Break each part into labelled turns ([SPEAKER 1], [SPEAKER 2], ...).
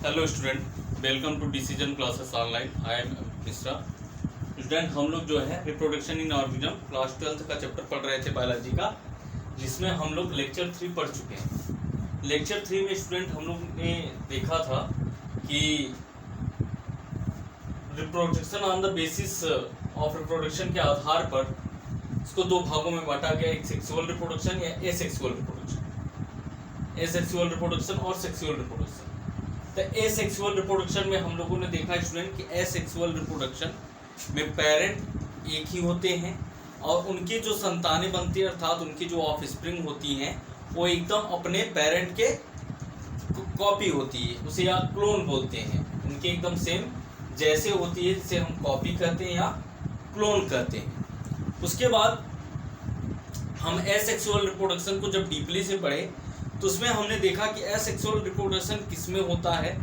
[SPEAKER 1] Hello student, welcome to decision classes online. I am Mishra. Student, हम लोग जो है रिप्रोडक्शन इन ऑर्गेनिज्म क्लास 12 का चैप्टर पढ़ रहे थे बायोलॉजी का, जिसमें हम लोग लेक्चर 3 पढ़ चुके हैं। लेक्चर 3 में स्टूडेंट हम लोग ने देखा था कि reproduction on the basis of reproduction के आधार पर इसको दो भागों में बांटा गया, एक सेक्सुअल रिप्रोडक्शन या एसेक्सुअल रिप्रोडक्शन। एसेक्सुअल रिप्रोडक्शन और सेक्सुअल रिप्रोडक्शन। तो एसेक्सुअल रिप्रोडक्शन में हम लोगों ने देखा स्टूडेंट कि एसेक्सुअल रिप्रोडक्शन में पेरेंट एक ही होते हैं और उनकी जो संतानें बनती है अर्थात उनकी जो ऑफस्प्रिंग होती हैं वो एकदम अपने पेरेंट के कॉपी होती है, उसे या क्लोन बोलते हैं। उनके एकदम सेम जैसे होती है, जिसे हम कॉपी कहते हैं या क्लोन कहते हैं। उसके बाद हम एसेक्सुअल रिप्रोडक्शन को जब डीपली से पढ़े तो उसमें हमने देखा कि एसेक्सुअल रिप्रोडक्शन किसमें होता है।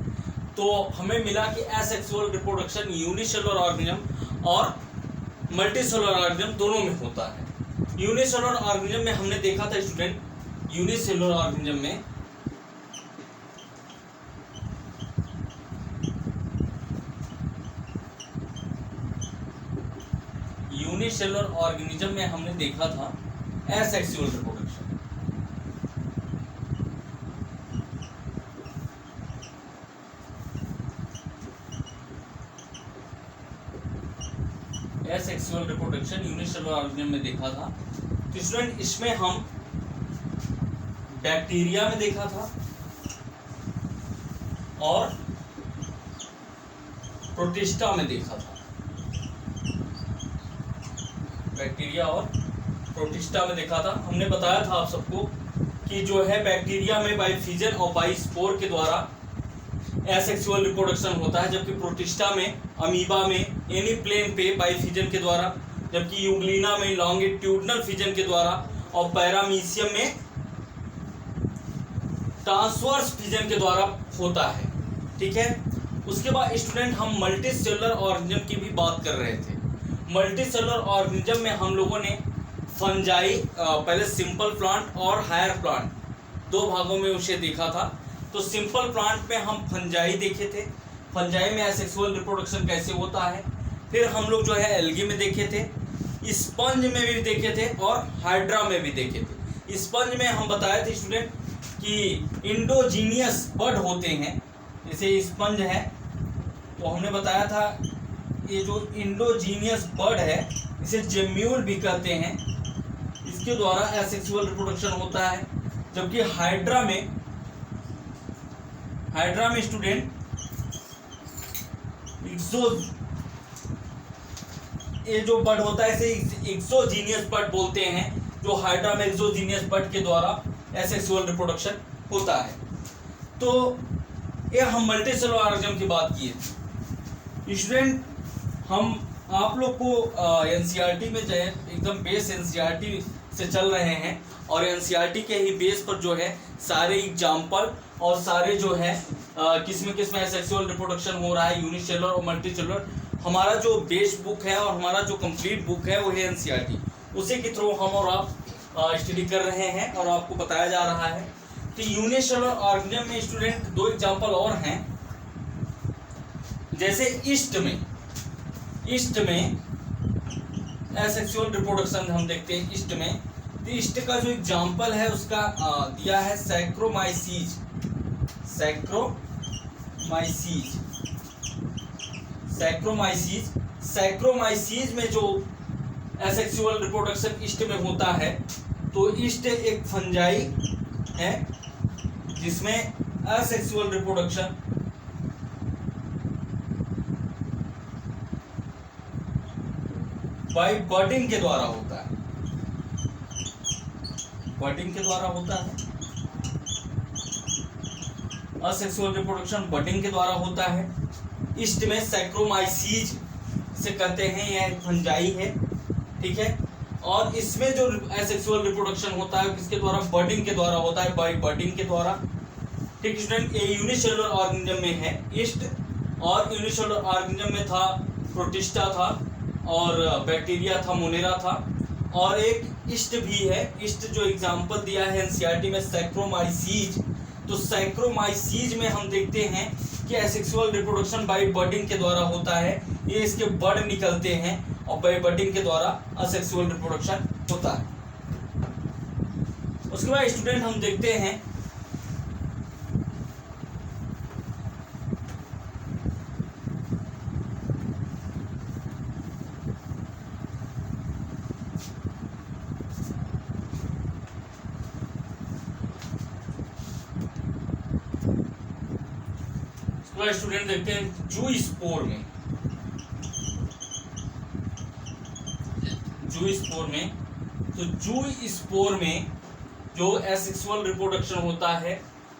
[SPEAKER 1] तो हमें मिला कि एसेक्सुअल रिप्रोडक्शन यूनिसेलुलर ऑर्गेनिज्म और मल्टीसेलुलर ऑर्गेनिज्म दोनों में होता है। यूनिसेलुलर ऑर्गेनिज्म में हमने देखा था स्टूडेंट, यूनिसेलुलर ऑर्गेनिज्म में हमने देखा था asexual reproduction. Asexual reproduction unicellular organism में देखा था। तो स्टूडेंट, इसमें हम बैक्टीरिया में देखा था और प्रोटिस्टा में देखा था। बैक्टीरिया और प्रोटिस्टा में देखा था। हमने बताया था आप सबको कि जो है बैक्टीरिया में बाय फिजन और बाय स्पोर के द्वारा एसेक्सुअल रिप्रोडक्शन होता है, जबकि प्रोटिस्टा में, अमीबा में एनी प्लेन पे बाय फिजन के द्वारा, जबकि यूग्लिना में लॉन्गिट्यूडनल फिजन के द्वारा और पैरामीशियम में ट्रांसवर्स फिजन के द्वारा होता है। ठीक है। उसके बाद स्टूडेंट, हम मल्टीसेलुलर ऑर्गेनिज्म की भी बात कर रहे थे। मल्टीसेलुलर ऑर्गेनिज्म में हम लोगों ने फंजाई, पहले सिंपल प्लांट और हायर प्लांट, दो भागों में उसे देखा था। तो सिंपल प्लांट में हम फंजाई देखे थे, फंजाई में एसेक्सुअल रिप्रोडक्शन कैसे होता है। फिर हम लोग जो है एल्गी में देखे थे, स्पंज में भी देखे थे और हाइड्रा में भी देखे थे। स्पंज में हम बताए थे स्टूडेंट कि इंडोजीनियस बड होते हैं, जैसे स्पंज है तो हमने बताया था ये जो इंडोजीनियस बड है इसे जेम्यूल भी कहते हैं, इसके द्वारा एसेक्सुअल रिप्रोडक्शन होता है। जबकि हाइड्रा में स्टूडेंट ये जो बड होता है इसे एक्सोजीनियस बड बोलते हैं, जो हाइड्रा में एक्सोजीनियस बड के द्वारा एसेक्सुअल रिप्रोडक्शन होता है। तो ये हम मल्टीसेलुलर ऑर्गेनिज्म की बात किए स्टूडेंट। हम आप लोग को एनसीईआरटी में जो है एकदम बेस एनसीईआरटी से चल रहे हैं और एनसीईआरटी के ही बेस पर जो है सारे एग्जाम्पल और सारे जो है किसमें एसेक्सुअल रिप्रोडक्शन हो रहा है, यूनिसेलुलर और मल्टीसेलुलर। हमारा जो बेस बुक है और हमारा जो कंप्लीट बुक है वो है एनसीईआरटी, उसी के थ्रू हम और आप स्टडी कर रहे हैं और आपको बताया जा रहा है। तो यूनिसेलुलर ऑर्गेनिज्म में स्टूडेंट दो एग्जाम्पल और हैं, जैसे ईस्ट में एसेक्सुअल रिप्रोडक्शन हम देखते हैं ईस्ट में। तो ईस्ट का जो एग्जाम्पल है उसका दिया है सैक्रोमाइसीज। सैक्रोमाइसीज में जो एसेक्सुअल रिप्रोडक्शन ईस्ट में होता है, तो ईस्ट एक फंजाई है जिसमें एसेक्सुअल रिप्रोडक्शन बाय बडिंग के द्वारा होता है। असेक्सुअल रिप्रोडक्शन बडिंग के द्वारा होता है। ईस्ट में सैक्रोमाइसीज से कहते हैं, यह एक फंजाई है। ठीक है। और इसमें जो एसेक्सुअल रिप्रोडक्शन होता है किसके द्वारा, बडिंग के द्वारा होता है, बाय बडिंग के द्वारा। ठीक स्टूडेंट, ये यूनिसेलुलर ऑर्गेनिज्म में है ईस्ट, और यूनिसेलुलर ऑर्गेनिज्म में था प्रोटिस्टा था और बैक्टीरिया था, मोनेरा था, और एक ईस्ट भी है। ईस्ट जो एग्जाम्पल दिया है एनसीईआरटी में सैक्रोमाइसीज, तो सैक्रोमाइसीज में हम देखते हैं कि एसेक्सुअल रिप्रोडक्शन बाय बडिंग के द्वारा होता है, ये इसके बड निकलते हैं और बाय बडिंग के द्वारा असेक्सुअल रिप्रोडक्शन होता है। उसके बाद स्टूडेंट हम देखते हैं स्टूडेंट देखते हैं जू स्पोर में तो जू स्पोर में जो एसेक्सुअल रिप्रोडक्शन होता है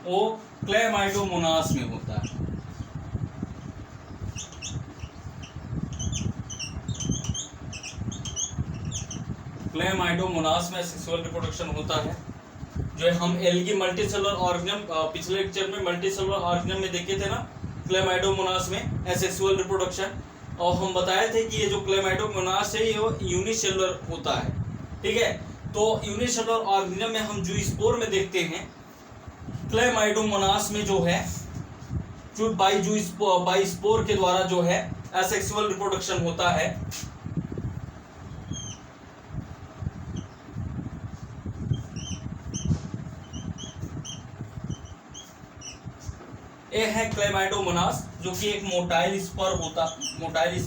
[SPEAKER 1] वो क्लेमाइडोमोनास में होता है। क्लेमाइडोमोनास में एसेक्सुअल रिप्रोडक्शन होता है। जो हम एल्गी मल्टीसेलुलर ऑर्गेनिज्म पिछले लेक्चर में मल्टीसेलुलर ऑर्गेनिज्म में देखे थे ना, क्लेमाइडोमोनास में एसेक्सुअल रिप्रोडक्शन, और हम बताए थे कि ये जो क्लेमाइडोमोनास है ये यूनिसेलुलर होता है, ठीक है। तो यूनिसेलुलर ऑर्गेनिज्म में हम जूस्पोर में देखते हैं क्लेमाइडोमोनास में जो है जो बाई स्पोर के द्वारा जो है एसेक्सुअल रिप्रोडक्शन होता है। ये है क्लेमाइडोमोनास जो कि एक मोटाइल स्पोर होता है। मोटाइल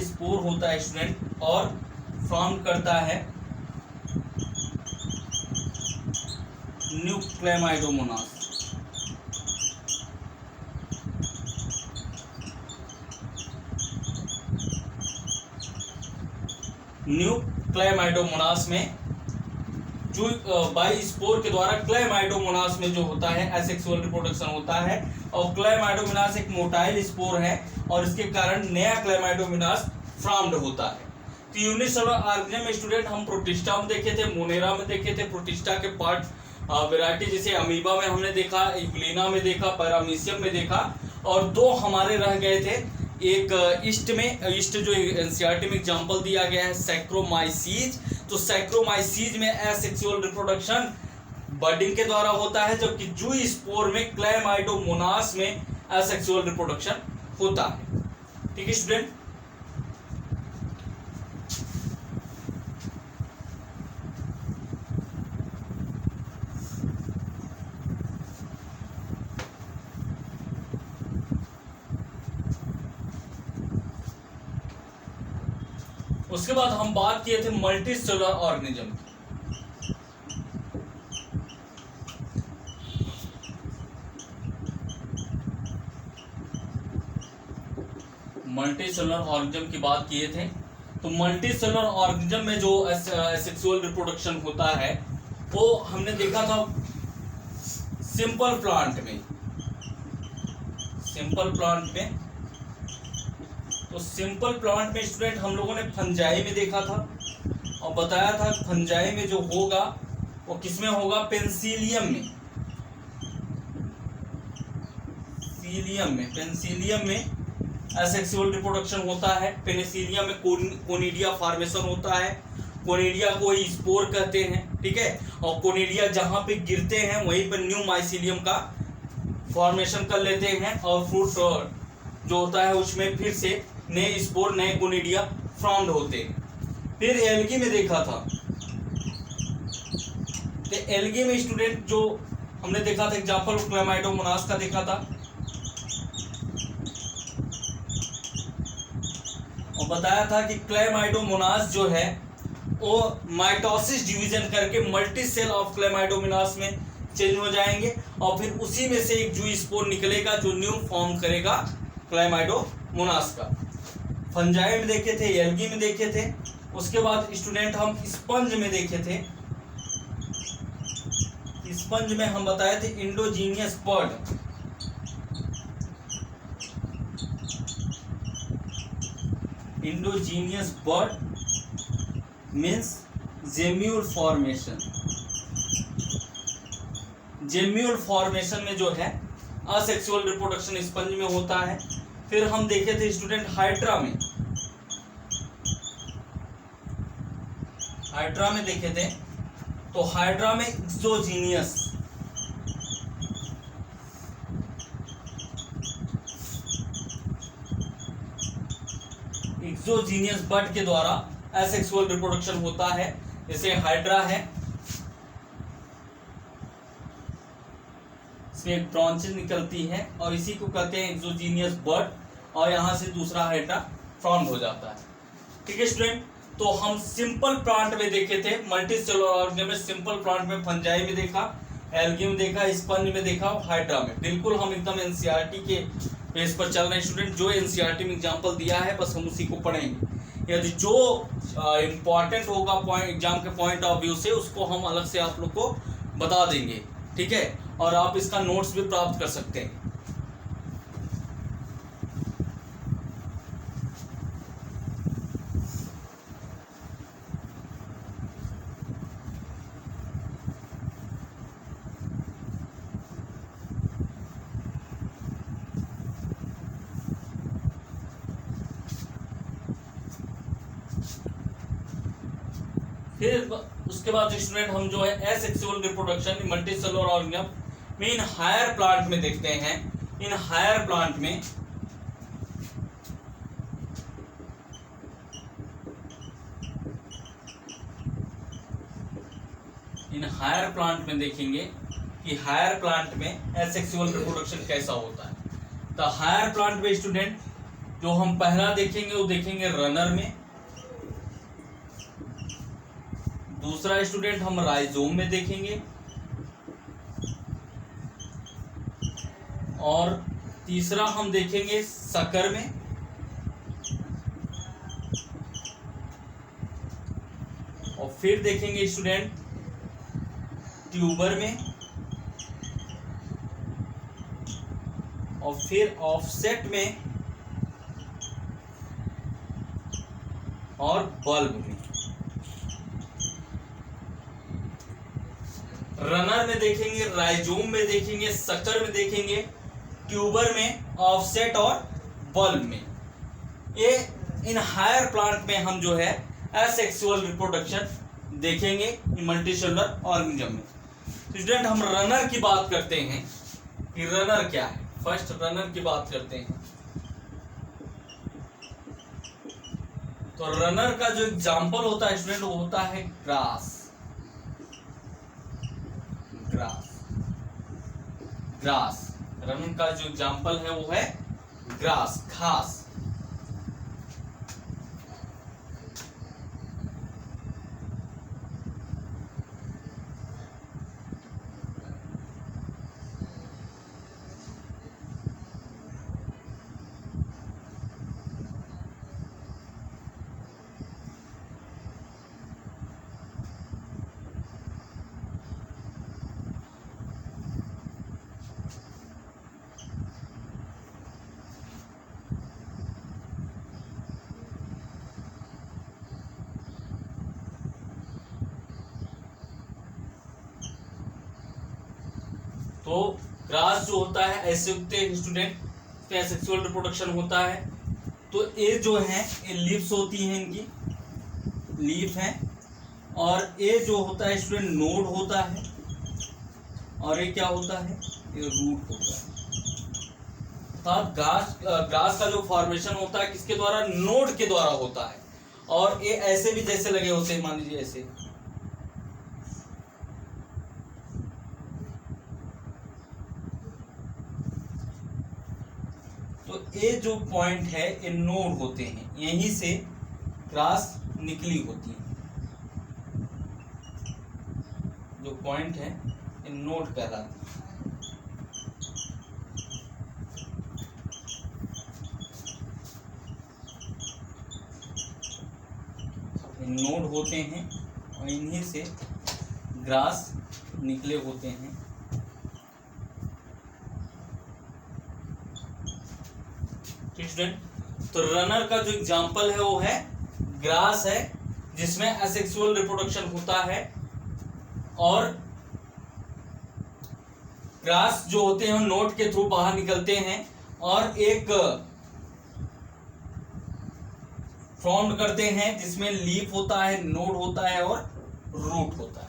[SPEAKER 1] स्पोर होता है स्टूडेंट और फॉर्म करता है न्यू क्लेमाइडोमोनास। न्यू क्लेमाइडोमोनास में जो बाई स्पोर के द्वारा क्लेमाइडोमोनास में जो होता है एसेक्सुअल रिप्रोडक्शन होता है, और क्लेमाइडोमोनास एक मोटाइल स्पोर है और इसके कारण नया क्लेमाइडोमोनास फॉर्म्ड होता है। तो यूनिसेलुलर ऑर्गेनिज्म में स्टूडेंट हम प्रोटिस्टा में देखे थे, मोनेरा में देखे थे, प्रोटिस्टा के पार्ट वैरायटी जैसे अमीबा में हमने देखा, यूग्लिना में देखा, पैरामीशियम में देखा, और दो हमारे रह गए थे। एक ईस्ट जो एनसीईआरटी में एग्जांपल दिया गया है सैक्रोमाइसीज। तो सैक्रोमाइसीज में एसेक्सुअल रिप्रोडक्शन बडिंग के द्वारा होता है, जबकि जूस्पोर में क्लेमाइडोमोनास में एसेक्सुअल रिप्रोडक्शन होता है। ठीक है स्टूडेंट। उसके बाद हम बात किए थे मल्टी सेलुलर ऑर्गेनिज्म की। मल्टी सेलुलर ऑर्गेनिज्म की बात किए थे। तो मल्टी सेलुलर ऑर्गेनिज्म में जो सेक्सुअल रिप्रोडक्शन होता है वो हमने देखा था सिंपल प्लांट में। तो सिंपल प्लांट में स्टूडेंट हम लोगों ने फंजाई में देखा था और बताया था फंजाई में जो होगा वो किसमें होगा, पेंसिलियम में एसेक्सुअल रिप्रोडक्शन होता है। पेनिसिलियम में कोनिडिया फॉर्मेशन होता है। कोनिडिया को ही स्पोर कहते हैं, ठीक है। और कोनिडिया जहां पे गिरते हैं वहीं पर न्यू माइसिलियम का फॉर्मेशन कर लेते हैं और फ्रूट जो होता है उसमें फिर से नए स्पोर, नए कोनिडिया फॉर्म्ड होते हैं। फिर एल्गी में देखा था। तो एल्गी में स्टूडेंट जो हमने देखा था एग्जांपल क्लेमाइडोमोनास का देखा था और बताया था कि क्लेमाइडोमोनास जो है वो माइटोसिस डिवीजन करके मल्टी सेल ऑफ क्लेमाइडोमोनास में चेंज हो जाएंगे और फिर उसी में से एक जूस्पोर निकलेगा जो न्यू फॉर्म करेगा क्लेमाइडोमोनास का। फंजाई में देखे थे, एल्गी में देखे थे। उसके बाद स्टूडेंट हम स्पंज में देखे थे। स्पंज में हम बताए थे endogenous bird. Endogenous bird means gemmule formation. Gemmule formation में जो है असेक्सुअल रिप्रोडक्शन स्पंज में होता है। फिर हम देखे थे स्टूडेंट हाइड्रा में। हाइड्रा में देखे थे तो हाइड्रा में एक्सोजीनियस बर्ड के द्वारा एसेक्सुअल रिप्रोडक्शन होता है। जैसे हाइड्रा है, इसमें एक ब्रांचेस निकलती है और इसी को कहते हैं एक्सोजीनियस बर्ड, और यहां से दूसरा हाइड्रा फॉर्म हो जाता है। ठीक है स्टूडेंट, तो हम सिंपल प्लांट में देखे थे, मल्टीसेलुलर ऑर्गेनिज्म में सिंपल प्लांट में फंजाई में देखा, एल्गी में देखा, स्पंज में देखा, हाइड्रा में। बिल्कुल हम एकदम एनसीईआरटी के बेस पर चल रहे हैं स्टूडेंट, जो एनसीईआरटी में एग्जांपल दिया है बस हम उसी को पढ़ेंगे। यदि जो इम्पोर्टेंट होगा पॉइंट एग्जाम के पॉइंट ऑफ व्यू से, उसको हम अलग से आप लोग को बता देंगे। ठीक है, और आप इसका नोट्स भी प्राप्त कर सकते हैं। फिर उसके बाद स्टूडेंट हम जो है एसेक्सुअल रिप्रोडक्शन मल्टीसेलुलर ऑर्गेनिज्म में इन हायर प्लांट में देखते हैं। इन हायर प्लांट में देखेंगे कि हायर प्लांट में एसेक्सुअल रिप्रोडक्शन कैसा होता है। तो हायर प्लांट में स्टूडेंट जो हम पहला देखेंगे वो देखेंगे रनर में, दूसरा स्टूडेंट हम राइजोम में देखेंगे, और तीसरा हम देखेंगे सकर में, और फिर देखेंगे स्टूडेंट ट्यूबर में, और फिर ऑफसेट में, और बल्ब में। रनर में देखेंगे, राइजोम में देखेंगे, सकर में देखेंगे, ट्यूबर में, ऑफसेट और बल्ब में। ये इन हायर प्लांट में हम जो है एसेक्सुअल रिप्रोडक्शन देखेंगे मल्टीसेलुलर ऑर्गेनिज्म में। स्टूडेंट हम रनर की बात करते हैं कि रनर क्या है। फर्स्ट रनर की बात करते हैं तो रनर का जो एग्जाम्पल होता है स्टूडेंट वो होता है ग्रास। रनर का जो एग्जाम्पल है वो है ग्रास, घास। तो ग्रास जो होता है ऐसे उगते हैं स्टूडेंट, सेक्सुअल रिप्रोडक्शन होता है। तो ये जो है ये लीव्स होती हैं, इनकी लीफ है, और ये जो होता है स्टूडेंट नोड होता है, और ये क्या होता है, ये रूट होता है। तो ग्रास का जो फॉर्मेशन होता है किसके द्वारा, नोड के द्वारा होता है। और ये ऐसे भी जैसे लगे होते हैं, मान लीजिए ऐसे, तो ये जो पॉइंट है ये नोड होते हैं, यहीं से ग्रास निकली होती है। जो पॉइंट है ये नोड कहलाते हैं। नोड होते हैं और इन्हीं से ग्रास निकले होते हैं। स्टूडेंट तो रनर का जो एग्जांपल है वो है ग्रास है, जिसमें एसेक्सुअल रिप्रोडक्शन होता है। और ग्रास जो होते हैं नोड के थ्रू बाहर निकलते हैं, और एक फॉर्म करते हैं, जिसमें लीफ होता है, नोड होता है और रूट होता है।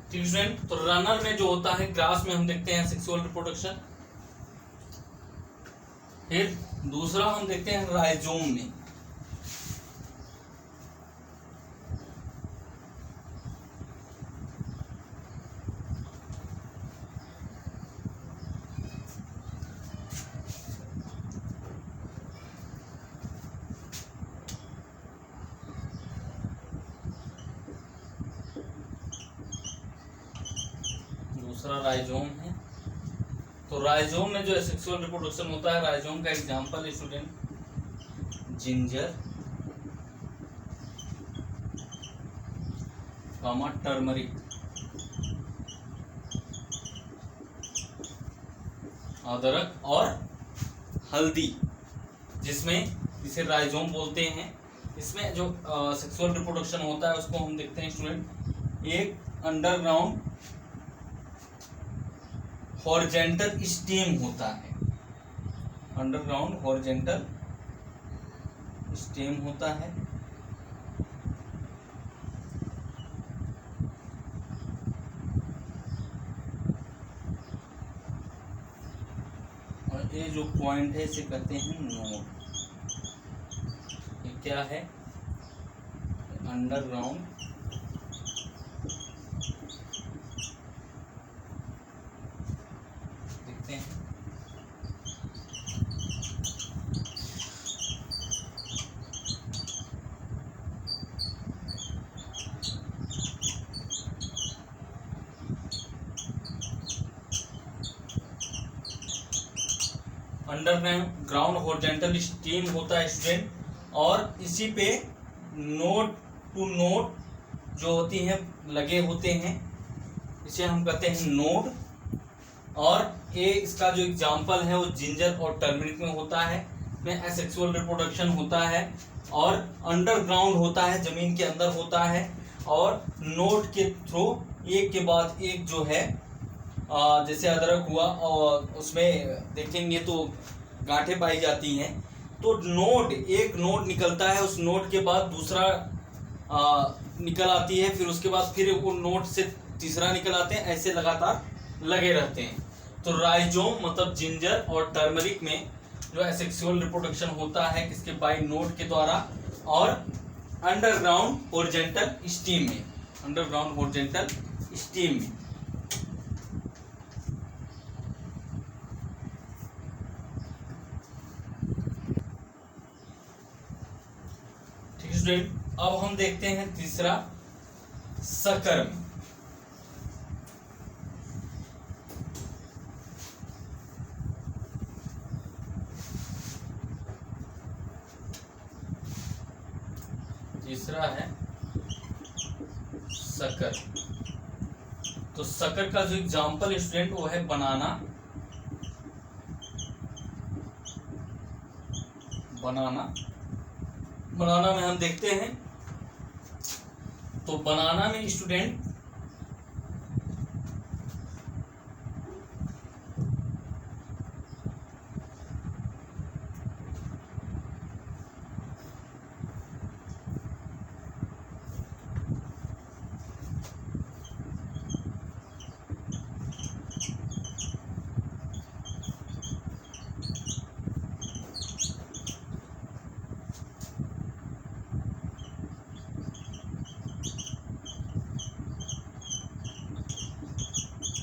[SPEAKER 1] स्टूडेंट, तो रनर में जो होता है, ग्रास में हम देखते हैं सेक्सुअल रिप्रोडक्शन। फिर दूसरा हम देखते हैं राइजोम में। दूसरा राइजोम है। तो राइजोम में जो सेक्सुअल रिप्रोडक्शन होता है, राइजोम का एग्जांपल स्टूडेंट जिंजर, टर्मरिक, अदरक और हल्दी, जिसमें इसे राइजोम बोलते हैं। इसमें जो सेक्सुअल रिप्रोडक्शन होता है उसको हम देखते हैं स्टूडेंट, एक अंडरग्राउंड हॉरिजेंटल स्टेम होता है, अंडरग्राउंड हॉरिजेंटल स्टेम होता है, और ये जो पॉइंट है इसे कहते हैं नोड। ये क्या है? अंडरग्राउंड अंडरग्राउंड हॉरिजॉन्टल स्टीम होता है स्टूडेंट, और इसी पे नोड टू नोड जो होती हैं लगे होते हैं, इसे हम कहते हैं नोड। और ये इसका जो एग्जांपल है वो जिंजर और टर्मरिक में होता है, में एसेक्सुअल रिप्रोडक्शन होता है, और अंडरग्राउंड होता है, जमीन के अंदर होता है, और नोड के थ्रू एक के बाद एक जो है जैसे अदरक हुआ और उसमें देखेंगे तो गांठें पाई जाती हैं, तो नोड, एक नोड निकलता है, उस नोड के बाद दूसरा निकल आती है, फिर उसके बाद फिर वो नोड से तीसरा निकल आते हैं, ऐसे लगातार लगे रहते हैं। तो राइजोम मतलब जिंजर और टर्मरिक में जो एसेक्सुअल रिप्रोडक्शन होता है किसके, बाय नोड के द्वारा, और अंडरग्राउंड हॉरिजॉन्टल स्टीम में, अंडरग्राउंड हॉरिजॉन्टल स्टीम में। अब हम देखते हैं तीसरा सकर्म। तीसरा है शक्कर। तो शक्कर का जो एग्जाम्पल स्टूडेंट वो है बनाना। बनाना बनाना में हम देखते हैं, तो बनाना में स्टूडेंट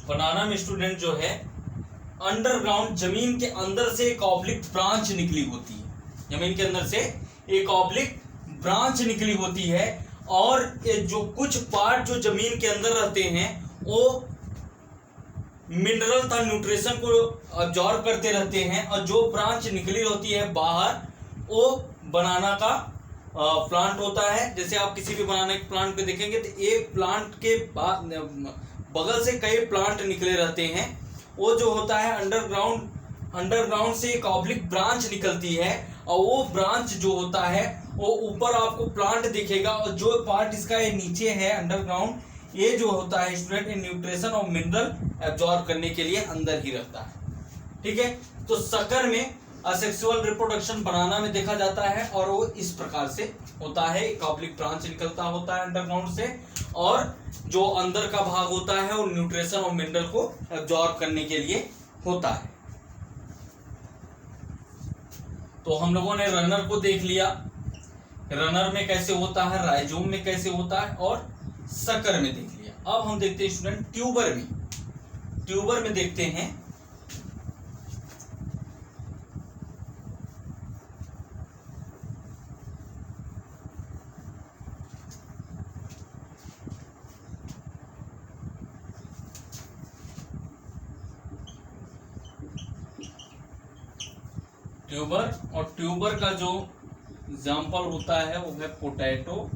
[SPEAKER 1] बनाना में स्टूडेंट जो है अंडरग्राउंड जमीन के अंदर से एक ऑब्लिक ब्रांच निकली होती है, जमीन के अंदर से एक ऑब्लिक ब्रांच निकली होती है, और जो कुछ पार्ट जो जमीन के अंदर रहते हैं वो मिनरल था न्यूट्रिशन को अब्जॉर्ब करते रहते हैं, और जो ब्रांच निकली होती है बाहर वो बनाना का प्लांट होता है। जैसे आप किसी भी बनाना के प्लांट पे देखेंगे तो एक प्लांट के बाद बगल से कई प्लांट निकले रहते हैं, वो जो होता है अंडरग्राउंड से एक ऑब्लिक ब्रांच निकलती है, और वो ब्रांच जो होता है वो ऊपर आपको प्लांट दिखेगा, और जो पार्ट इसका ये नीचे है अंडरग्राउंड, ये जो होता है स्टूडेंट न्यूट्रिशन और मिनरल एब्जॉर्ब करने के लिए अंदर ही रहता है। ठीक है, तो शक्कर में असेक्सुअल रिप्रोडक्शन बनाना में देखा जाता है, और वो इस प्रकार से होता है, एक ऑब्लिक ब्रांच निकलता होता है अंडरग्राउंड से, और जो अंदर का भाग होता है वो न्यूट्रिशन और मिनरल को एब्जॉर्ब करने के लिए होता है। तो हम लोगों ने रनर को देख लिया, रनर में कैसे होता है, राइजोम में कैसे होता है, और शक्कर में देख लिया। अब हम देखते हैं स्टूडेंट ट्यूबर में देखते हैं। ट्यूबर, और ट्यूबर का जो एग्जाम्पल होता है वो है पोटैटो,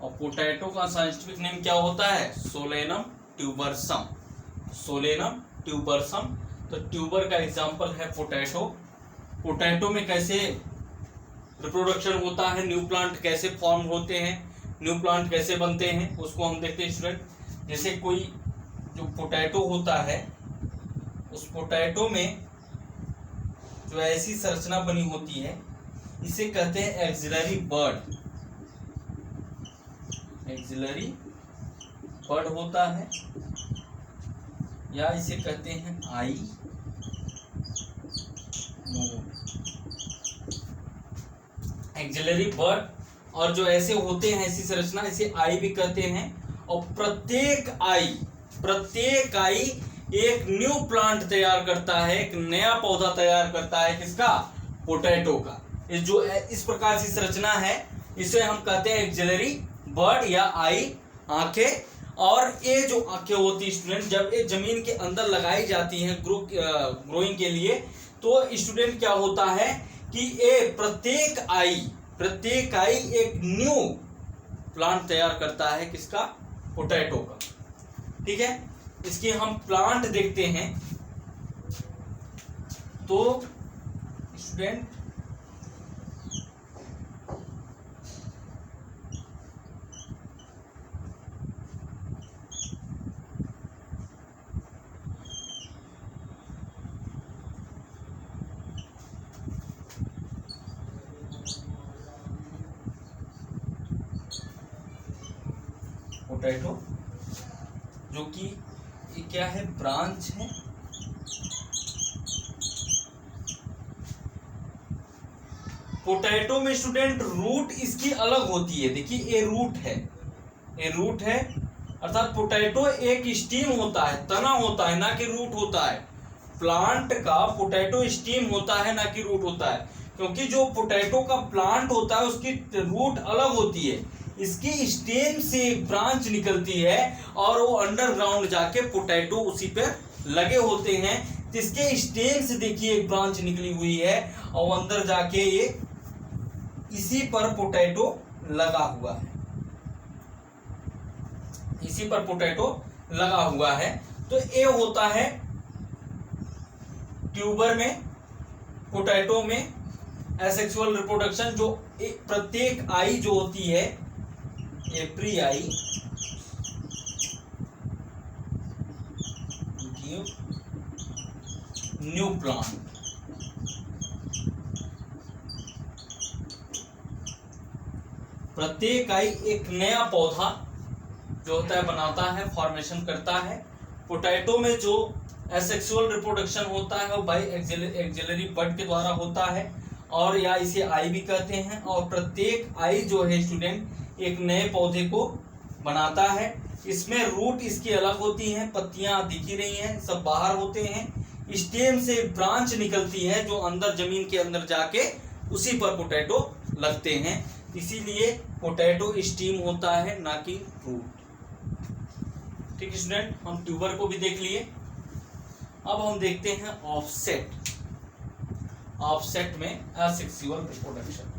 [SPEAKER 1] और पोटैटो का साइंटिफिक नेम क्या होता है, सोलेनम ट्यूबरसम। तो ट्यूबर का एग्जाम्पल है पोटैटो। पोटैटो में कैसे रिप्रोडक्शन होता है, न्यू प्लांट कैसे फॉर्म होते हैं, न्यू प्लांट कैसे बनते हैं, उसको हम देखते हैं स्टूडेंट। जैसे कोई जो पोटैटो होता है, उस पोटैटो में जो ऐसी संरचना बनी होती है, इसे कहते हैं एक्सिलरी बर्ड होता है, या इसे कहते हैं आई मोड, एक्सिलरी बर्ड। और जो ऐसे होते हैं ऐसी संरचना, इसे आई भी कहते हैं। और प्रत्येक आई एक न्यू प्लांट तैयार करता है, एक नया पौधा तैयार करता है, किसका, पोटैटो का। जो इस प्रकार की संरचना है, इसे हम कहते हैं एक्सिलरी बर्ड या आई आंखें। और ये जो आंखें होती स्टूडेंट, जब ये जमीन के अंदर लगाई जाती हैं ग्रोइंग के लिए, तो स्टूडेंट क्या होता है कि ये प्रत्येक आई एक न्यू प्लांट तैयार करता है, किसका, पोटैटो का। ठीक है, इसके हम प्लांट देखते हैं। तो स्टूडेंट पोटैटो जो कि ये क्या है, ब्रांच है, पोटैटो में स्टूडेंट रूट इसकी अलग होती है। देखिए ये रूट है, अर्थात पोटैटो एक स्टीम होता है, तना होता है, ना कि रूट होता है। प्लांट का पोटैटो स्टीम होता है, ना कि रूट होता है, क्योंकि जो पोटैटो का प्लांट होता है उसकी रूट अलग होती है, इसकी स्टेम से एक ब्रांच निकलती है, और वो अंडरग्राउंड जाके पोटैटो उसी पे लगे होते हैं। तो इसके स्टेम से देखिए एक ब्रांच निकली हुई है, और अंदर जाके ये इसी पर पोटैटो लगा हुआ है, तो ये होता है ट्यूबर में, पोटैटो में एसेक्सुअल रिप्रोडक्शन। जो प्रत्येक आई जो होती है, every I give new plant. प्रत्येक आई एक नया पौधा जो होता है बनाता है, फॉर्मेशन करता है। पोटैटो में जो एसेक्सुअल रिप्रोडक्शन होता है वो बाय एक्सिलरी बर्ड के द्वारा होता है, और या इसे आई भी कहते हैं। और प्रत्येक आई जो है स्टूडेंट एक नए पौधे को बनाता है। इसमें रूट इसकी अलग होती हैं, पत्तियां दिख ही रही हैं, सब बाहर होते हैं। स्टेम से ब्रांच निकलती है जो अंदर जमीन के अंदर जाके उसी पर पोटैटो लगते हैं, इसीलिए पोटैटो स्टीम होता है, ना कि रूट। ठीक है स्टूडेंट, हम ट्यूबर को भी देख लिए। अब हम देखते हैं ऑफसेट में असेक्सुअल रिप्रोडक्शन।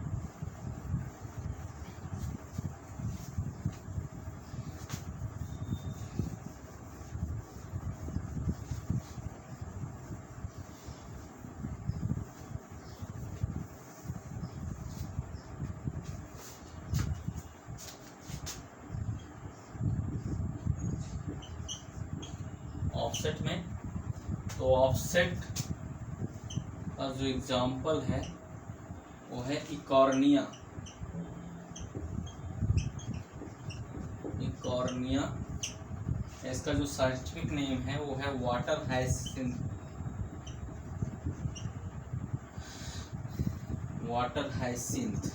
[SPEAKER 1] ऑफसेट में, तो ऑफसेट का जो एग्जाम्पल है वो है इकॉर्निया। इकॉर्निया, इसका जो साइंटिफिक नेम है वो है water hyacinth. Water hyacinth,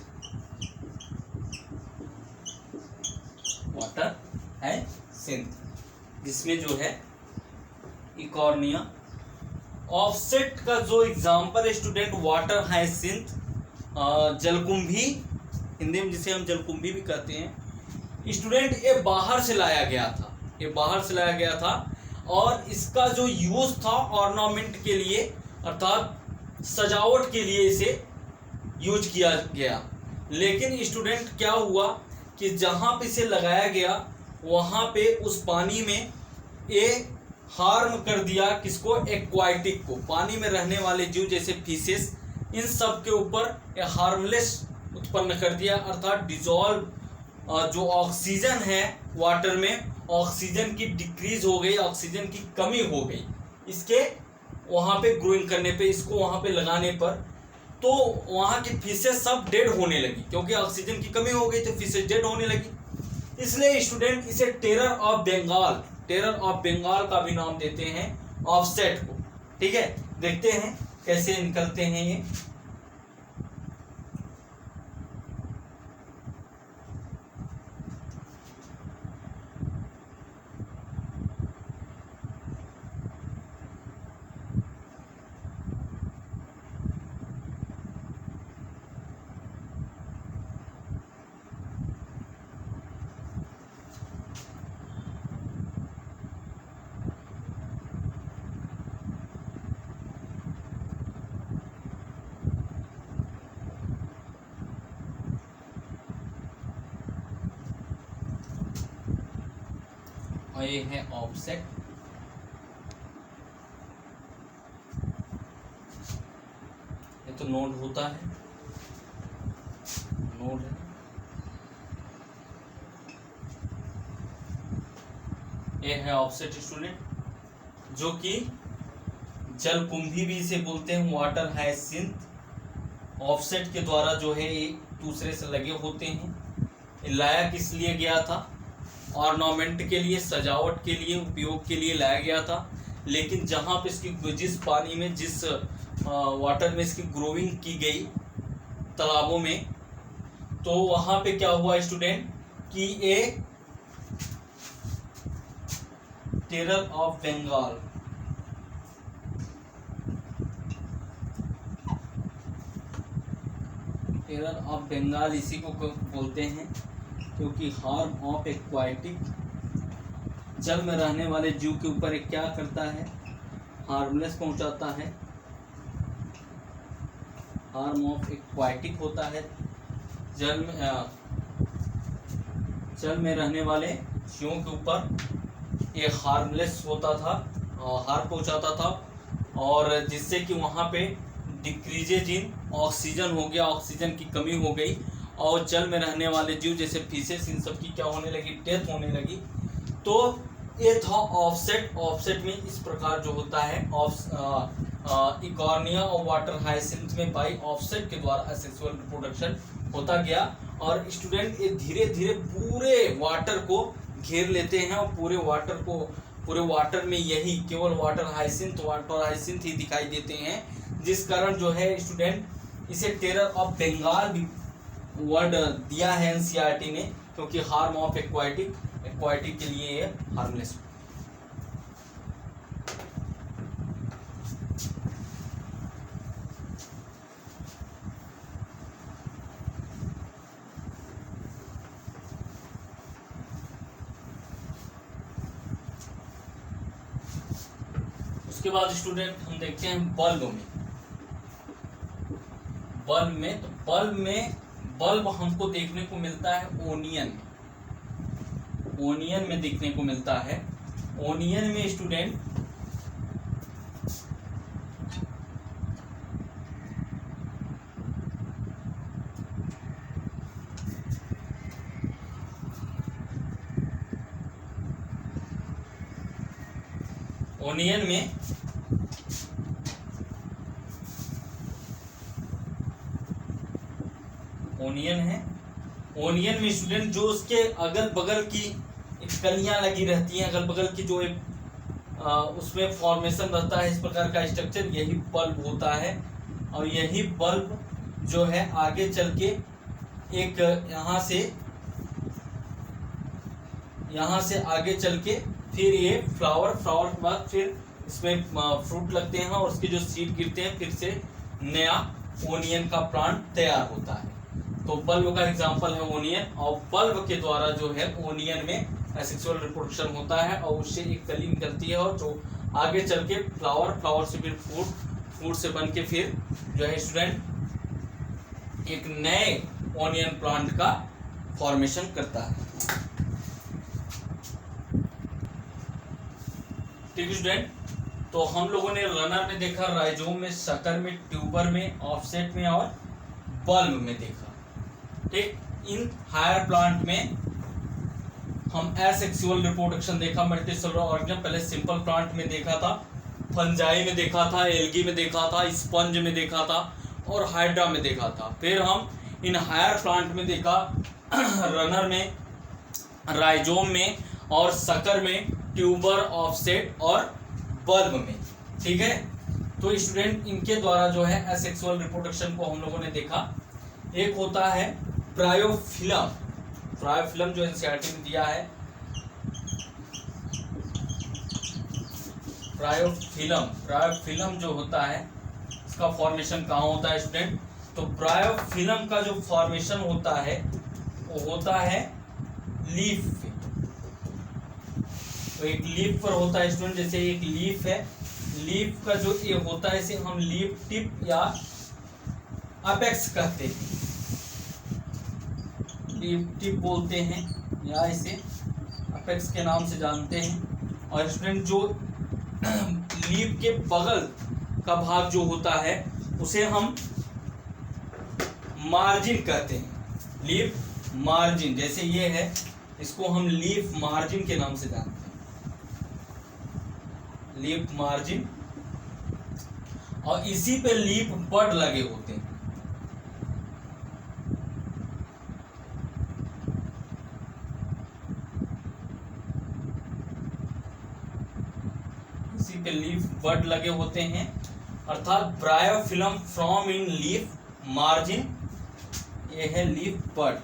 [SPEAKER 1] water hyacinth, जिसमें जो है इकॉर्निया। ऑफसेट का जो एग्जाम्पल है स्टूडेंट वाटर हाइसिंथ, जलकुंभी, हिंदी में जिसे हम जलकुंभी भी कहते हैं स्टूडेंट, ये बाहर से लाया गया था, ये बाहर से लाया गया था और इसका जो यूज था ऑर्नामेंट के लिए अर्थात सजावट के लिए इसे यूज किया गया। लेकिन स्टूडेंट क्या हुआ कि जहां पे इसे लगाया गया वहां पे उस पानी में ये हार्म कर दिया, किसको? एक्वाटिक को, पानी में रहने वाले जीव जैसे फिशेस, इन सब के ऊपर ये हार्मलेस उत्पन्न कर दिया। अर्थात डिजॉल्व जो ऑक्सीजन है वाटर में, ऑक्सीजन की डिक्रीज हो गई, ऑक्सीजन की कमी हो गई इसके वहां पे ग्रोइंग करने पे, इसको वहां पे लगाने पर, तो वहां की फिशेस सब डेड होने लगी, क्योंकि ऑक्सीजन की कमी हो गई तो फिशेस डेड होने लगी। इसलिए स्टूडेंट इसे terror of Bengal, terror of Bengal का भी नाम देते हैं ऑफसेट को। ठीक है, देखते हैं कैसे निकलते हैं ये। और ये है ऑफसेट। ये तो नोड होता है, नोड है। ये है ऑफसेट स्टूडेंट, जो कि जलकुंभी भी इसे बोलते हैं, वाटर हाइसिंथ। ऑफसेट के द्वारा जो है ये दूसरे से लगे होते हैं। लाया किस लिए गया था? ऑर्नामेंट के लिए, सजावट के लिए, उपयोग के लिए लाया गया था। लेकिन जहाँ पे इसकी, जिस पानी में, जिस वाटर में इसकी ग्रोइंग की गई तालाबों में, तो वहाँ पे क्या हुआ स्टूडेंट कि ये terror of Bengal, terror of Bengal इसी को बोलते हैं, क्योंकि हार्म ऑफ एक्वाटिक, जल में रहने वाले जीव के ऊपर एक क्या करता है? हार्मलेस पहुंचाता है। हार्म ऑफ एक्वाटिक होता है, जल में रहने वाले जीवों के ऊपर ये हार्मलेस होता था, हार्म पहुंचाता था, और जिससे कि वहाँ पे डिक्रीजेज इन ऑक्सीजन हो गया, ऑक्सीजन की कमी हो गई, और जल में रहने वाले जीव जैसे फिशेस, इन सब की क्या होने लगी? डेथ होने लगी। तो ये था ऑफसेट। ऑफसेट में इस प्रकार जो होता है, इकॉर्निया और वाटर हाइसिंथ में बाई ऑफसेट के द्वारा असेक्सुअल रिप्रोडक्शन होता गया। और स्टूडेंट ये धीरे धीरे पूरे वाटर को घेर लेते हैं, और पूरे वाटर में यही केवल वाटर हाइसिंथ ही दिखाई देते हैं, जिस कारण जो है स्टूडेंट इसे टेरर ऑफ बंगाल भी वर्ड दिया है एनसीईआरटी ने, क्योंकि हार्म ऑफ एक्वाटिक के लिए ये हार्मलेस। उसके बाद स्टूडेंट हम देखते हैं बल्ब में। तो बल्ब हमको देखने को मिलता है ओनियन में देखने को मिलता है। ओनियन में स्टूडेंट ओनियन में ओनियन है, ओनियन में स्टूडेंट जो उसके अगल बगल की कलियां लगी रहती हैं, अगल बगल की जो एक उसमें फॉर्मेशन रहता है, इस प्रकार का स्ट्रक्चर, यही बल्ब होता है। और यही बल्ब जो है आगे चल के एक यहाँ से आगे चल के फिर ये फ्लावर के बाद फिर इसमें फ्रूट लगते हैं और उसके जो सीड गिरते हैं, फिर से नया ओनियन का प्लांट तैयार होता है। तो बल्ब का एग्जांपल है ओनियन, और बल्ब के द्वारा जो है ओनियन में एसेक्सुअल रिप्रोडक्शन होता है और उससे एक कली निकलती है और जो आगे चल के फ्लावर से फिर फ्रूट से बन के फिर जो है स्टूडेंट एक नए ओनियन प्लांट का फॉर्मेशन करता है। ठीक है स्टूडेंट, तो हम लोगों ने रनर में देखा, राइजोम में, शकर में, ट्यूबर में, ऑफसेट में और बल्ब में देखा। ठीक, इन हायर प्लांट में हम एसेक्सुअल रिप्रोडक्शन देखा, मल्टीसेलुलर ऑर्गेनिज्म, पहले सिंपल प्लांट में देखा था, फंजाई में देखा था, एल्गी में देखा था, स्पंज में देखा था और हाइड्रा में देखा था। फिर हम इन हायर प्लांट में देखा रनर में, राइजोम में और शकर में, ट्यूबर, ऑफसेट और बल्ब में। ठीक है, तो स्टूडेंट इनके द्वारा जो है एसेक्सुअल रिप्रोडक्शन को हम लोगों ने देखा। एक होता है ब्रायोफिलम जो एनसीईआरटी में दिया है, ब्रायोफिलम जो होता है इसका फॉर्मेशन कहाँ होता है स्टूडेंट? तो ब्रायोफिलम का जो फॉर्मेशन होता है वो होता है लीफ पे। तो एक लीफ पर होता है स्टूडेंट, जैसे एक लीफ है, लीफ का जो ये होता है इसे हम लीफ टिप या अपेक्स कहते हैं, लीफ टिप बोलते हैं या इसे अपेक्स के नाम से जानते हैं। और स्टूडेंट जो लीफ के बगल का भाग जो होता है उसे हम मार्जिन कहते हैं, लीफ मार्जिन। जैसे ये है, इसको हम लीफ मार्जिन के नाम से जानते हैं, लीफ मार्जिन। और इसी पे लीफ बड लगे होते हैं। इसी पे लीफ बड लगे होते हैं, अर्थात bryophyllum from in leaf margin, ये है लीफ बड।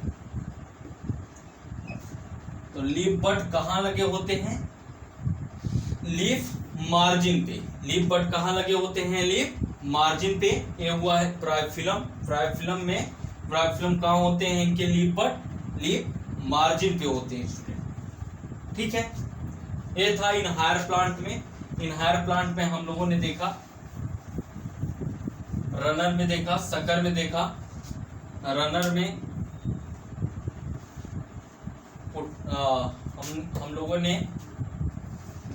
[SPEAKER 1] तो लीफ बड कहाँ लगे होते हैं? लीफ मार्जिन पे। लीफ बड कहाँ लगे होते हैं? लीफ मार्जिन पे। ये हुआ है ब्रायोफिलम कहाँ होते हैं इनके लीफ बड? लीफ मार्जिन पे होते हैं स्टूडेंट। ठीक है, ये था इन हायर प्लांट में। इन हायर प्लांट में हम लोगों ने देखा, रनर में देखा, शकर में देखा, रनर में हम लोगों ने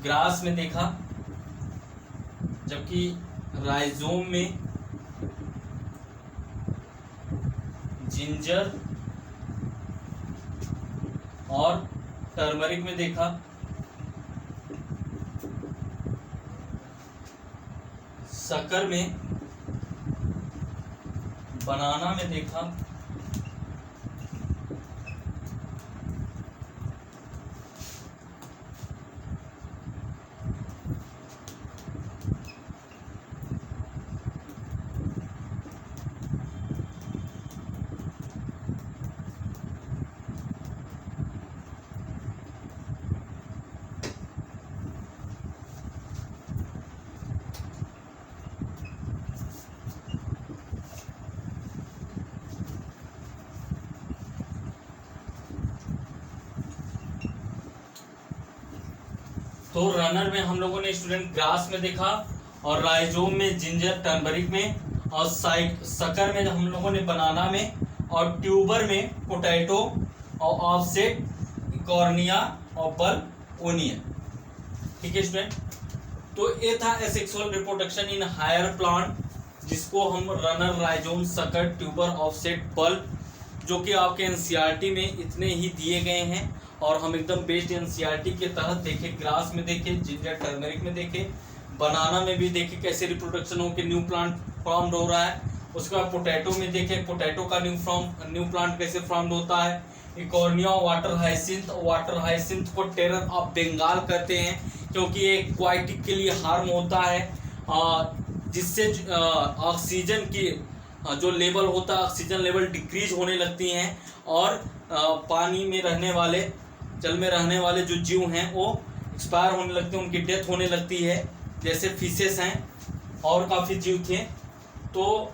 [SPEAKER 1] ग्रास में देखा, जबकि राइजोम में जिंजर और टर्मरिक में देखा, शक्कर में बनाना में देखा, तो रनर में हम लोगों ने स्टूडेंट ग्रास में देखा, और राइजोम में जिंजर, टर्मरिक में, और शक्कर में हम लोगों ने बनाना में, और ट्यूबर में पोटैटो, और ऑफसेट कॉर्निया, और बल्ब ओनियन। ठीक है स्टूडेंट, तो ये था asexual reproduction in higher plant, जिसको हम runner, rhizome, sucker, tuber, offset, bulb, जो कि आपके एनसीईआरटी में इतने ही दिए गए हैं। और हम एकदम बेस्ड एनसीईआरटी के तहत देखे, ग्रास में देखे, जिंजर टर्मरिक में देखे, बनाना में भी देखे कैसे रिप्रोडक्शन हो के न्यू प्लांट फॉर्म हो रहा है। उसके बाद पोटैटो में देखे पोटैटो का न्यू प्लांट कैसे फॉर्म होता है। इकोर्निया वाटर हाइसिंथ को टेरर ऑफ बंगाल कहते हैं क्योंकि ये एक्वाटिक के लिए हार्म होता है, जिससे ऑक्सीजन की जो लेवल होता है, ऑक्सीजन लेवल डिक्रीज होने लगती हैं और पानी में रहने वाले, जल में रहने वाले जो जीव हैं वो एक्सपायर होने लगते हैं, उनकी डेथ होने लगती है, जैसे फिशेस हैं और काफ़ी जीव थे। तो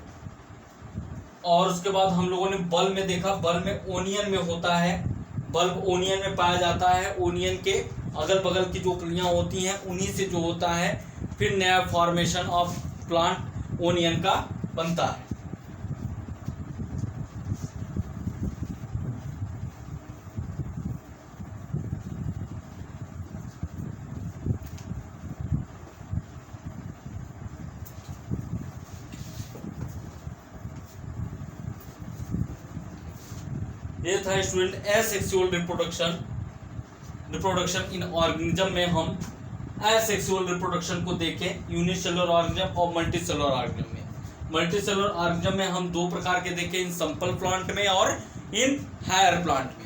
[SPEAKER 1] और उसके बाद हम लोगों ने बल्ब में देखा, बल्ब में ओनियन में होता है, बल्ब ओनियन में पाया जाता है, ओनियन के अगल बगल की जो कलियाँ होती हैं उन्हीं से जो होता है फिर नया फॉर्मेशन ऑफ प्लांट ओनियन का बनता है। ये था स्टूडेंट एसेक्सुअल रिप्रोडक्शन इन ऑर्गेनिज्म में हम एसेक्सुअल रिप्रोडक्शन को देखें यूनिसेलुलर ऑर्गेनिज्म और मल्टीसेलुलर ऑर्गेनिज्म में। मल्टीसेलुलर ऑर्गेनिज्म में हम दो प्रकार के देखें, इन सिंपल प्लांट में और इन हायर प्लांट में।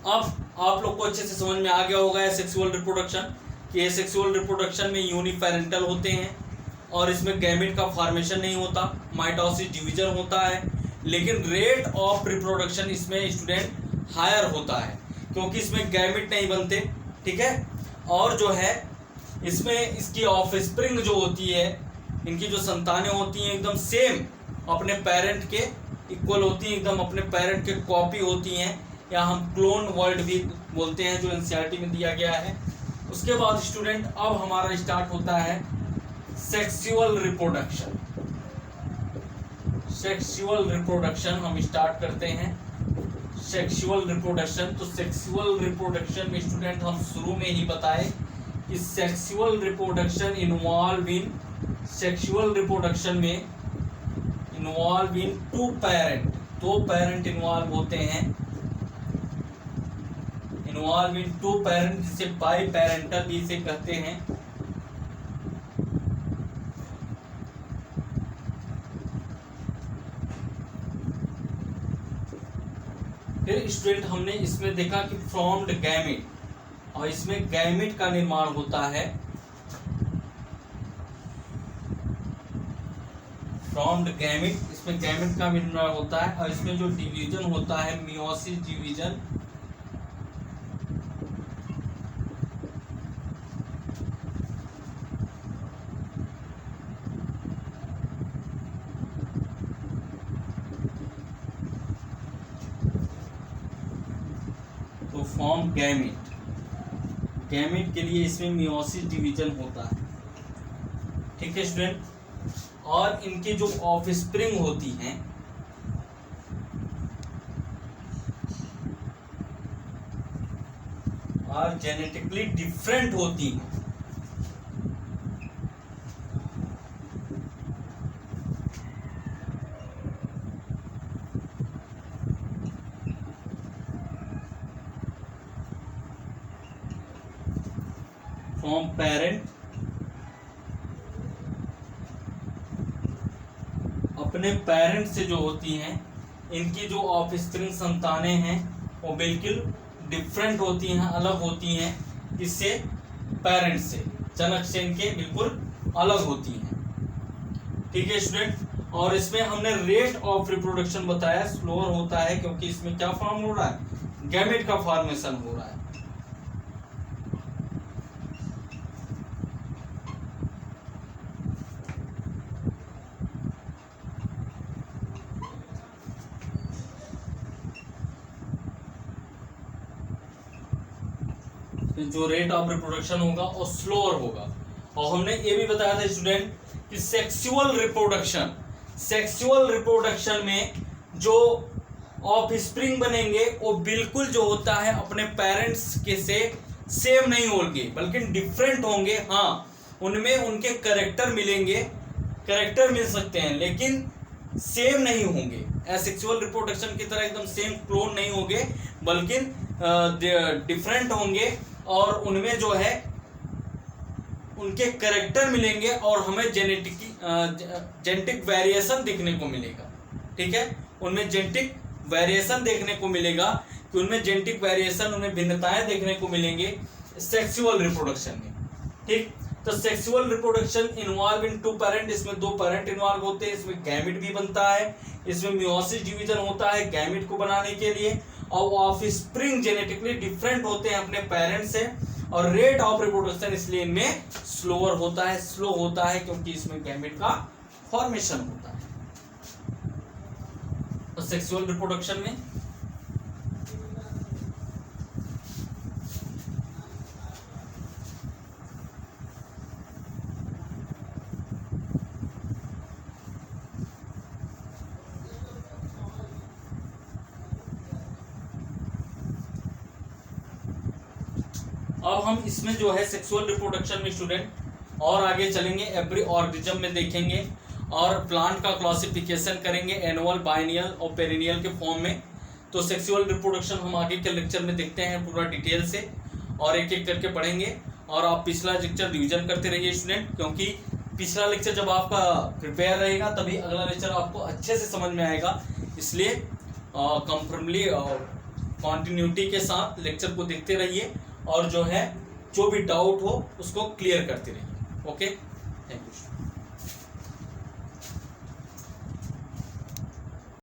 [SPEAKER 1] अब आप लोग को अच्छे से समझ में आ गया होगा एसेक्सुअल रिप्रोडक्शन कि एसेक्सुअल रिप्रोडक्शन में यूनिपेरेंटल होते हैं और इसमें गैमेट का फॉर्मेशन नहीं होता, माइटोसिस डिवीजन होता है, लेकिन रेट ऑफ रिप्रोडक्शन इसमें स्टूडेंट हायर होता है क्योंकि इसमें गैमेट नहीं बनते, ठीक है। और जो है इसमें इसकी ऑफस्प्रिंग जो होती है, इनकी जो संतानें होती हैं एकदम सेम अपने पेरेंट के इक्वल होती हैं, एकदम अपने पेरेंट के कॉपी होती हैं, या हम क्लोन वर्ड भी बोलते हैं जो एनसीईआरटी में दिया गया है। उसके बाद स्टूडेंट अब हमारा स्टार्ट होता है सेक्सुअल रिप्रोडक्शन। सेक्सुअल रिप्रोडक्शन हम स्टार्ट करते हैं। सेक्सुअल रिप्रोडक्शन, तो सेक्सुअल रिप्रोडक्शन में स्टूडेंट हम शुरू में ही बताए कि सेक्सुअल रिप्रोडक्शन इन्वॉल्व इन, सेक्सुअल रिप्रोडक्शन में इन्वॉल्व इन टू पेरेंट, दो पेरेंट इन्वॉल्व होते हैं, इन्वॉल्व इन टू पेरेंट, जिसे बाई पेरेंटल भी इसे कहते हैं। फिर स्टूडेंट हमने इसमें देखा कि फ्रॉम्ड गैमेट, और इसमें गैमेट का निर्माण होता है, फ्रॉम्ड गैमेट, इसमें गैमेट का निर्माण होता है, और इसमें जो डिवीजन होता है मियोसिस डिवीजन, तो फॉर्म गैमेट, गैमेट के लिए इसमें मियोसिस डिवीजन होता है, ठीक है स्टूडेंट। और इनकी जो ऑफस्प्रिंग होती हैं और जेनेटिकली डिफरेंट होती हैं, फ्रॉम पेरेंट, अपने पेरेंट से जो होती हैं, इनकी जो ऑफस्प्रिंग संतानें हैं वो बिल्कुल डिफरेंट होती हैं, अलग होती हैं, इससे पेरेंट से, जनक से इनके बिल्कुल अलग होती हैं, ठीक है स्टूडेंट। और इसमें हमने रेट ऑफ रिप्रोडक्शन बताया, स्लोअर होता है क्योंकि इसमें क्या फॉर्म हो रहा है, गैमेट का फॉर्मेशन हो रहा है। जो रेट ऑफ रिप्रोडक्शन होगा वो स्लोअर होगा। और हमने ये भी बताया था स्टूडेंट कि सेक्सुअल रिप्रोडक्शन में जो ऑफस्प्रिंग बनेंगे वो बिल्कुल जो होता है अपने पेरेंट्स के से सेम नहीं होंगे बल्कि डिफरेंट होंगे। हाँ, उनमें उनके कैरेक्टर मिलेंगे, कैरेक्टर मिल सकते हैं, लेकिन सेम नहीं होंगे, एसेक्सुअल रिप्रोडक्शन की तरह एकदम सेम क्लोन नहीं होंगे, बल्कि डिफरेंट होंगे और उनमें जो है उनके कैरेक्टर मिलेंगे और हमें जेनेटिक वेरिएशन देखने को मिलेगा। ठीक है, उनमें जेनेटिक वेरिएशन देखने को मिलेगा कि उनमें जेनेटिक वेरिएशन, उनमें भिन्नताएं देखने को मिलेंगे सेक्सुअल रिप्रोडक्शन में। ठीक, तो sexual reproduction involve in two parent, इसमें दो पेरेंट इन्वॉल्व होते हैं, इसमें गैमिट भी बनता है, इसमें मियोसिस डिवीजन होता है गैमिट को बनाने के लिए, और ऑफस्प्रिंग जेनेटिकली डिफरेंट होते हैं अपने पेरेंट्स से, और रेट ऑफ रिप्रोडक्शन इसलिए इनमें स्लोअर होता है, स्लो होता है, क्योंकि इसमें गैमिट का फॉर्मेशन होता है। तो सेक्सुअल रिप्रोडक्शन में अब हम इसमें जो है सेक्सुअल रिप्रोडक्शन में स्टूडेंट और आगे चलेंगे, एवरी ऑर्गेनिज्म में देखेंगे और प्लांट का क्लासिफिकेशन करेंगे एनुअल, बाइनियल और पेरिनियल के फॉर्म में। तो सेक्सुअल रिप्रोडक्शन हम आगे के लेक्चर में देखते हैं पूरा डिटेल से और एक एक करके पढ़ेंगे। और आप पिछला लेक्चर रिवीजन करते रहिए स्टूडेंट, क्योंकि पिछला लेक्चर जब आपका प्रिपेयर रहेगा तभी अगला लेक्चर आपको अच्छे से समझ में आएगा। इसलिए कंफर्मली कॉन्टिन्यूटी के साथ लेक्चर को देखते रहिए और जो है जो भी डाउट हो उसको क्लियर करते रहिए। Okay, thank you.